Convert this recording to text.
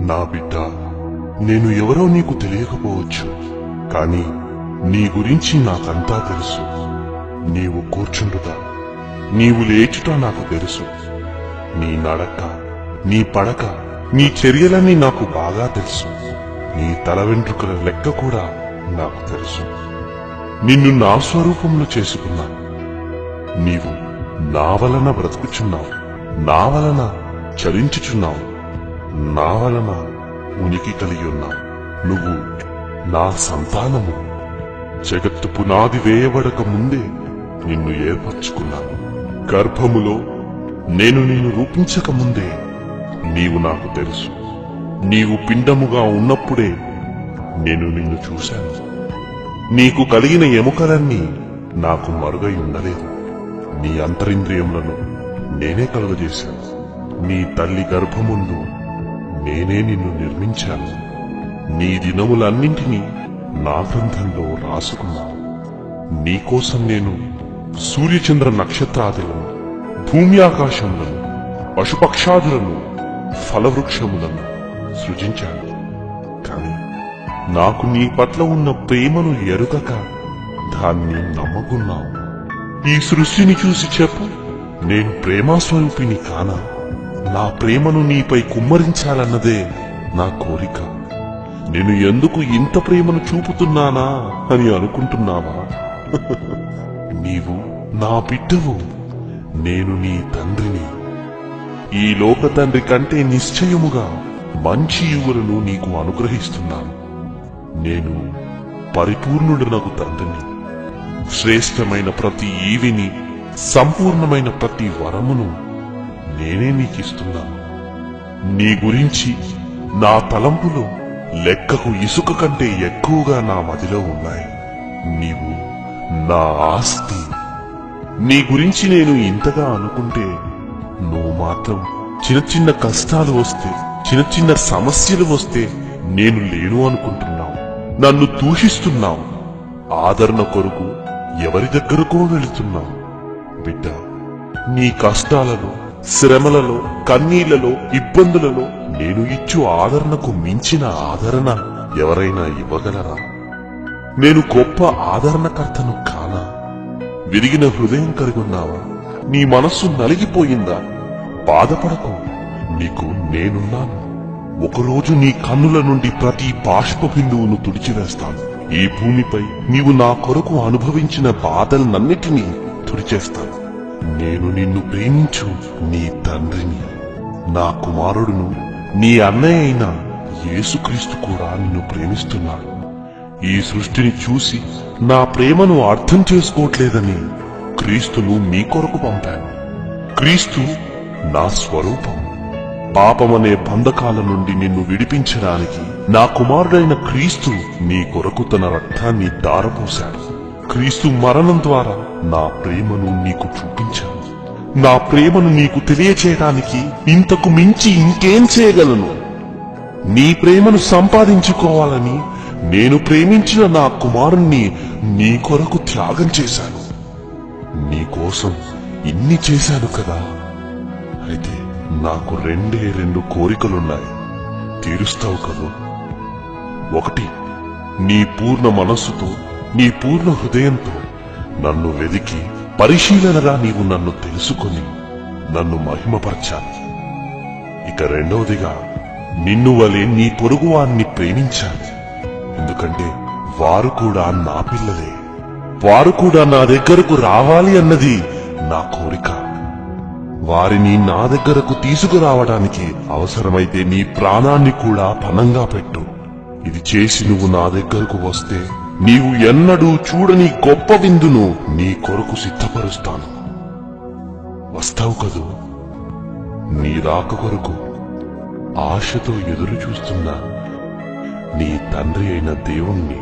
నా బిడ్డ, నేను ఎవరో నీకు తెలియకపోవచ్చు, కాని నీ గురించి నాకంతా తెలుసు. నీవు కూర్చుండుట, నీవు లేచుట నాకు తెలుసు. నీ నడక, నీ పడక, నీ చర్యలన్నీ నాకు బాగా తెలుసు. నీ తల వెంట్రుకల లెక్క కూడా నాకు తెలుసు. నిన్ను నా స్వరూపంలో చేసుకున్నాను. నీవు నా వలన బ్రతుకుచున్నావు, నా వలన చలించుచున్నావు, నా వలన ఉనికి కలిగి ఉన్నావు. నువ్వు నా సంతానము. జగత్తు పునాది వేయబడక ముందే నిన్ను ఏర్పరచుకున్నాను. గర్భములో నేను నిన్ను రూపించక ముందే నీవు నాకు తెలుసు. నీవు పిండముగా ఉన్నప్పుడే నేను నిన్ను చూశాను. నీకు కలిగిన ఎముకలన్నీ నాకు మరుగై ఉండలేదు. నీ అంతరింద్రియములను నేనే కలుగజేశాను. నీ తల్లి గర్భముందు నేనే నిన్ను నిర్మించాను. నీ దినములన్నింటినీ నా గ్రంథంలో రాసుకున్నాను. నీకోసం నేను సూర్యచంద్ర నక్షత్రాదులను, భూమి ఆకాశములను, పశుపక్షాదులను, ఫలవృక్షములను సృజించాను. కాని నాకు నీ పట్ల ఉన్న ప్రేమను ఎరుగక దాన్ని నమ్మకున్నావు. ఈ సృష్టిని చూసి చెప్పు, నేను ప్రేమాస్వరూపిని కానా? నా ప్రేమను నీపై కుమ్మరించాలన్నదే నా కోరిక. నేను ఎందుకు ఇంత ప్రేమను చూపుతున్నానా అని అనుకుంటున్నావా? నీవు నా బిడ్డవు, నేను నీ తండ్రిని. ఈ లోక తండ్రి కంటే నిశ్చయముగా మంచి యువులను నీకు అనుగ్రహిస్తున్నాను. నేను పరిపూర్ణుడనగు తండ్రిని. శ్రేష్టమైన ప్రతి ఈవిని, సంపూర్ణమైన ప్రతి వరమును నేనే నీకిస్తున్నాను. నీ గురించి నా తలంపులు లెక్కకు ఇసుక కంటే ఎక్కువగా నా మదిలో ఉన్నాయి. నీవు నా ఆస్తి. నీ గురించి నేను ఇంతగా అనుకుంటే నువ్వు మాత్రం చిన్న చిన్న కష్టాలు వస్తే, చిన్న చిన్న సమస్యలు వస్తే నేను లేను అనుకుంటున్నావు. నన్ను దూషిస్తున్నావు. ఆదరణ కొరకు ఎవరి దగ్గరకో వెళుతున్నావు. బిడ్డ, నీ కష్టాలలో, శ్రమలలో, కన్నీళ్లలో, ఇబ్బందులలో నేను ఇచ్చు ఆదరణకు మించిన ఆదరణ ఎవరైనా ఇవ్వగలరా? నేను గొప్ప ఆదరణకర్తను కానా? విరిగిన హృదయం కలిగున్నావా? నీ మనస్సు నలిగిపోయిందా? బాధపడకు, నీకు నేనున్నాను. ఒకరోజు నీ కన్నుల నుండి ప్రతి బాష్ప బిందువును తుడిచివేస్తాను. ఈ భూమిపై నీవు నా కొరకు అనుభవించిన బాధలన్నిటినీ తుడిచేస్తాను. నేను నిన్ను ప్రేమించు నీ తండ్రిని. నా కుమారుడును, నీ అన్నయ్య అయిన యేసుక్రీస్తు కూడా నిన్ను ప్రేమిస్తున్నాడు. ఈ సృష్టిని చూసి నా ప్రేమను అర్థం చేసుకోవట్లేదని క్రీస్తును మీ కొరకు పంపాను. క్రీస్తు నా స్వరూపం. పాపమనే బంధకాల నుండి నిన్ను విడిపించడానికి నా కుమారుడైన క్రీస్తు నీ కొరకు తన రక్తాన్ని దారపోశాడు. క్రీస్తు మరణం ద్వారా నా ప్రేమను నీకు చూపించాను. నా ప్రేమను నీకు తెలియచేయడానికి ఇంతకు మించి ఇంకేం చేయగలను? నీ ప్రేమను సంపాదించుకోవాలని నేను ప్రేమించిన నా కుమారుణ్ణి నీ కొరకు త్యాగం చేశాను. నీకోసం ఇన్ని చేశాను కదా. అయితే నాకు రెండు కోరికలున్నాయి. తీరుస్తావు కదూ? ఒకటి, నీ పూర్ణ మనస్సుతో, నీ పూర్ణ హృదయంతో నన్ను వెదికి పరిశీలనగా నీవు నన్ను తెలుసుకొని నన్ను మహిమపరచాలి. ఇక రెండవదిగా, నిన్ను వలె నీ పొరుగువాన్ని ప్రేమించాలి. ఎందుకంటే వారు కూడా నా పిల్లలే. వారు కూడా నా దగ్గరకు రావాలి అన్నది నా కోరిక. వారిని నా దగ్గరకు తీసుకురావడానికి అవసరమైతే నీ ప్రాణాన్ని కూడా పణంగా పెట్టు. ఇది చేసి నువ్వు నా దగ్గరకు వస్తే నీవు ఎన్నడూ చూడని గొప్ప విందును నీ కొరకు సిద్ధపరుస్తాను. వస్తావు కదూ? నీ రాక కొరకు ఆశతో ఎదురు చూస్తున్నా నీ తండ్రి అయిన దేవుణ్ణి.